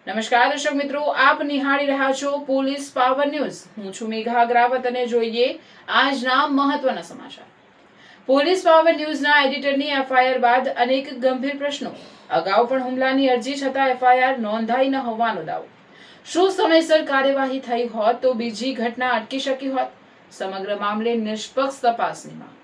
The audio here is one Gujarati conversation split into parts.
નમસ્કાર દર્શક મિત્રો, આપ નિહાળી રહ્યા છો પોલીસ પાવર ન્યૂઝ। હું છું મેઘા અગ્રાવત અને જોઈએ આજના મહત્વના સમાચાર। પોલીસ પાવર ન્યૂઝના એડિટરની એફઆઈઆર બાદ અનેક ગંભીર પ્રશ્નો। અગાઉ પણ હુમલાની અરજી છતાં એફઆઈઆર નોંધાઈ ન હોવાનો દાવો। શું સમયસર કાર્યવાહી થઈ હોત તો બીજી ઘટના અટકી શકી હોત? સમગ્ર મામલે નિષ્પક્ષ તપાસની માંગ।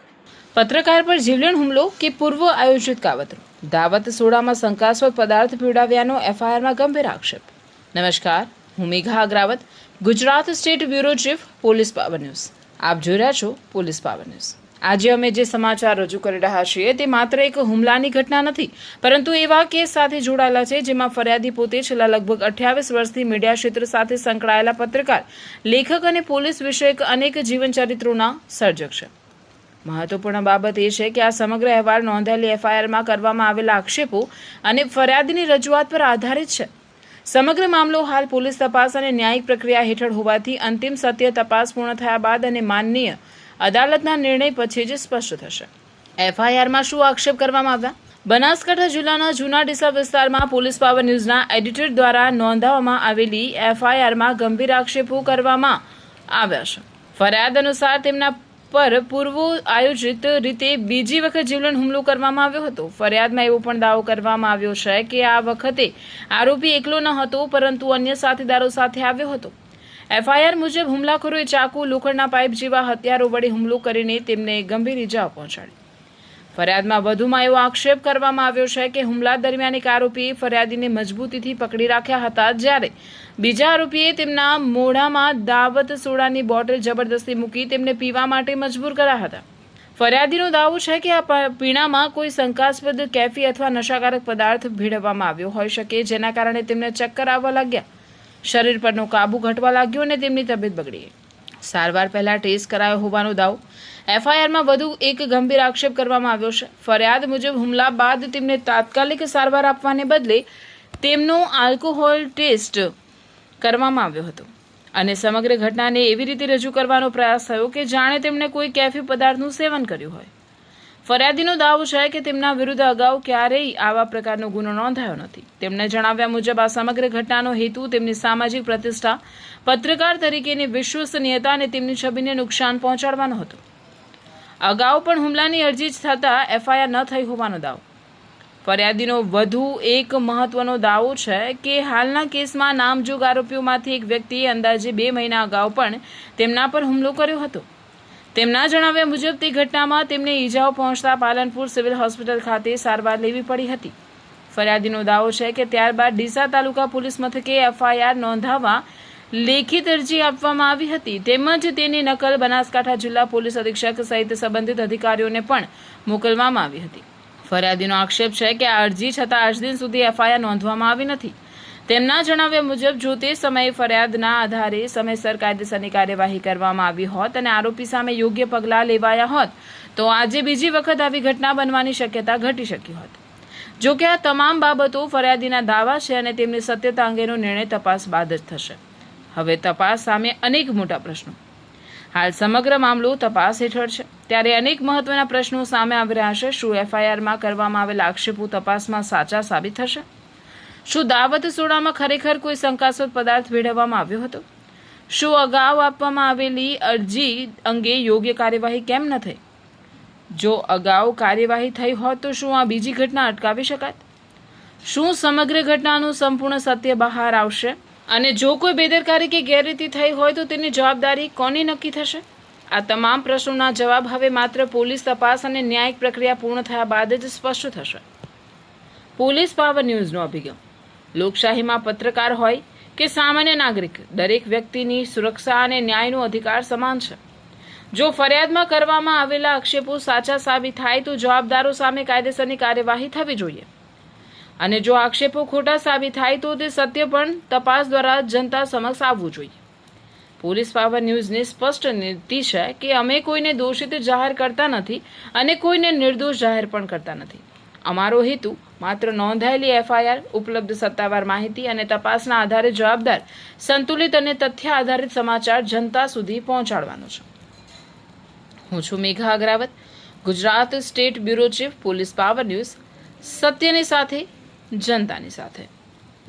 પત્રકાર પર જીવલેણ હુમલો કે પૂર્વ આયોજિત કાવતરું? દાવત સોડામાં શંકાસ્પદ પદાર્થ પીવડાવ્યાનો એફઆઈઆરમાં ગંભીર આક્ષેપ। નમસ્કાર, હું Megha Agravat, Gujarat state bureau chief, police power news. આપ જોઈ રહ્યા છો પોલીસ પાવર ન્યૂઝ। આજે અમે જે સમાચાર રજૂ કરી રહ્યા છીએ તે માત્ર એક હુમલાની ઘટના નથી, પરંતુ એવા કેસ સાથે જોડાયેલા છે જેમાં ફરિયાદી પોતે છેલ્લા લગભગ 28 વર્ષથી મીડિયા ક્ષેત્ર સાથે સંકળાયેલા પત્રકાર, લેખક અને પોલીસ વિષયક અનેક જીવનચરિત્રોના સર્જક છે। મહત્વપૂર્ણ બાબત એ છે કે આ સમગ્ર અહેવાલ નોંધાયેલી એફઆઈઆરમાં કરવામાં આવેલા આક્ષેપો અને ફરિયાદની રજૂઆત પર આધારિત છે। સમગ્ર મામલો હાલ પોલીસ તપાસ અને ન્યાયિક પ્રક્રિયા હેઠળ હોવાથી અંતિમ સત્ય તપાસ પૂર્ણ થયા બાદ અને માનનીય અદાલતના નિર્ણય પછી જ સ્પષ્ટ થશે। એફઆઈઆરમાં શું આક્ષેપ કરવામાં આવ્યા? બનાસકાંઠા જિલ્લાના જૂના ડીસા વિસ્તારમાં પોલીસ પાવર ન્યૂઝના એડિટર દ્વારા નોંધાવવામાં આવેલી એફઆઈઆરમાં ગંભીર આક્ષેપો કરવામાં આવ્યા છે। ફરિયાદ અનુસાર તેમના પર પૂર્વ આયોજિત રીતે બીજી વખત જીવલેણ હુમલો કરવામાં આવ્યો હતો। ફરિયાદમાં એવો પણ દાવો કરવામાં આવ્યો છે કે આ વખતે આરોપી એકલો ન હતો, પરંતુ અન્ય સાથીદારો સાથે આવ્યો હતો। એફઆઈઆર મુજબ હુમલાખોરોએ ચાકુ, લોખંડના પાઇપ જેવા હથિયારો વડે હુમલો કરીને તેમને ગંભીર ઇજાઓ પહોંચાડી। ફરિયાદમાં વધુમાં એવો આક્ષેપ કરવામાં આવ્યો છે કે હુમલા દરમિયાન એક આરોપીએ ફરિયાદીને મજબૂતીથી પકડી રાખ્યા હતા, જ્યારે બીજા આરોપીએ તેમના મોઢામાં દાવત સોડાની બોટલ જબરદસ્તી મૂકી તેમને પીવા માટે મજબૂર કર્યા હતા। ફરિયાદીનો દાવો છે કે આ પીણામાં કોઈ શંકાસ્પદ કેફી અથવા નશાકારક પદાર્થ ભેળવવામાં આવ્યો હોઈ શકે, જેના કારણે તેમને ચક્કર આવવા લાગ્યા, શરીર પરનો કાબુ ઘટવા લાગ્યો અને તેમની તબિયત બગડી ગઈ। સારવાર પહેલા ટેસ્ટ કરાયો હોવાનો દાવો। એફઆઈઆરમાં વધુ એક ગંભીર આક્ષેપ કરવામાં આવ્યો છે। ફરિયાદ મુજબ હુમલા બાદ તેમને તાત્કાલિક સારવાર આપવાને બદલે તેમનો આલ્કોહોલ ટેસ્ટ કરવામાં આવ્યો હતો અને સમગ્ર ઘટનાને એવી રીતે રજૂ કરવાનો પ્રયાસ થયો કે જાણે તેમણે કોઈ કેફી પદાર્થનું સેવન કર્યું હોય। ફરિયાદીનો દાવો છે કે તેમના વિરુદ્ધ અગાઉ ક્યારેય આવા પ્રકારનો ગુનો નોંધાયો નથી। તેમણે જણાવ્યા મુજબ આ સમગ્ર ઘટનાનો હેતુ તેમની સામાજિક પ્રતિષ્ઠા, પત્રકાર તરીકેની વિશ્વસનીયતા અને તેમની છબીને નુકસાન પહોંચાડવાનો હતો। અગાઉ પણ હુમલાની અરજી થતાં એફઆઈઆર ન થઈ હોવાનો દાવો। ફરિયાદીનો વધુ એક મહત્વનો દાવો છે કે હાલના કેસમાં નામજોગ આરોપીઓમાંથી એક વ્યક્તિએ અંદાજે 2 મહિના અગાઉ પણ તેમના પર હુમલો કર્યો હતો। તેમના જણાવ્યા મુજબ તે ઘટનામાં તેમને ઈજાઓ પહોંચતા પાલનપુર સિવિલ હોસ્પિટલ ખાતે સારવાર લેવી પડી હતી। ફરિયાદીનો દાવો છે કે ત્યારબાદ ડીસા તાલુકા પોલીસ મથકે એફઆઈઆર નોંધાવવા લેખિત અરજી આપવામાં આવી હતી, તેમજ તેની નકલ બનાસકાંઠા જિલ્લા પોલીસ અધિક્ષક સહિત સંબંધિત અધિકારીઓને પણ મોકલવામાં આવી હતી। ફરિયાદીનો આક્ષેપ છે કે આ અરજી છતાં આજ દિન સુધી એફઆઈઆર નોંધવામાં આવી નથી। તેમના જણાવ્યા મુજબ જો તે સમયે ફરિયાદના આધારે સમયસર કાયદેસરની કાર્યવાહી કરવામાં આવી હોત અને આરોપી સામે યોગ્ય પગલાં લેવાયા હોત તો આજે બીજી વખત આવી ઘટના બનવાની શક્યતા ઘટી શકી હોત। જો કે આ તમામ બાબતો ફરિયાદીના દાવા છે અને તેમની સત્યતા અંગેનો નિર્ણય તપાસ બાદ જ થશે। હવે તપાસ સામે અનેક મોટા પ્રશ્નો। હાલ સમગ્ર મામલો તપાસ હેઠળ છે, ત્યારે અનેક મહત્વના પ્રશ્નો સામે આવી રહ્યા છે। શું એફઆઈઆરમાં કરવામાં આવેલા આક્ષેપો તપાસમાં સાચા સાબિત થશે? શું દાવત સોડામાં ખરેખર કોઈ શંકાસ્પદ પદાર્થ ભેળવવામાં આવ્યો હતો? શું અગાઉ આપવામાં આવેલી અરજી અંગે યોગ્ય કાર્યવાહી કેમ ન થઈ? જો અગાઉ કાર્યવાહી થઈ હોત તો શું આ બીજી ઘટના અટકાવી શકાત? શું સમગ્ર ઘટનાનું સંપૂર્ણ સત્ય બહાર આવશે? અને જો કોઈ બેદરકારી કે ગેરરીતિ થઈ હોય તો તેની જવાબદારી કોની નક્કી થશે? આ તમામ પ્રશ્નોના જવાબ હવે માત્ર પોલીસ તપાસ અને ન્યાયિક પ્રક્રિયા પૂર્ણ થયા બાદ જ સ્પષ્ટ થશે। પોલીસ પાવર ન્યૂઝનો અભિગમ। લોકશાહીમાં પત્રકાર હોય કે સામાન્ય નાગરિક, દરેક વ્યક્તિની સુરક્ષા અને ન્યાયનો અધિકાર સમાન છે। જો ફરિયાદમાં કરવામાં આવેલા આક્ષેપો સાચા સાબિત થાય તો જવાબદારો સામે કાયદેસરની કાર્યવાહી થવી જોઈએ, અને જો આક્ષેપો ખોટા સાબિત થાય તો તે સત્ય પણ તપાસ દ્વારા જનતા સમક્ષ આવવું જોઈએ। પોલીસ પાવર ન્યૂઝની સ્પષ્ટ નીતિ છે કે અમે કોઈને દોષિત જાહેર કરતા નથી અને કોઈને નિર્દોષ જાહેર પણ કરતા નથી। અમારો હેતુ માત્ર નોંધાયેલી એફઆઈઆર, ઉપલબ્ધ સત્તાવાર માહિતી અને તપાસના આધારે જવાબદાર, સંતુલિત અને તથ્ય આધારિત સમાચાર જનતા સુધી પહોંચાડવાનો છે। હું છું Megha Agravat, Gujarat state bureau chief, police power news, સત્યની સાથે, જનતાની સાથે।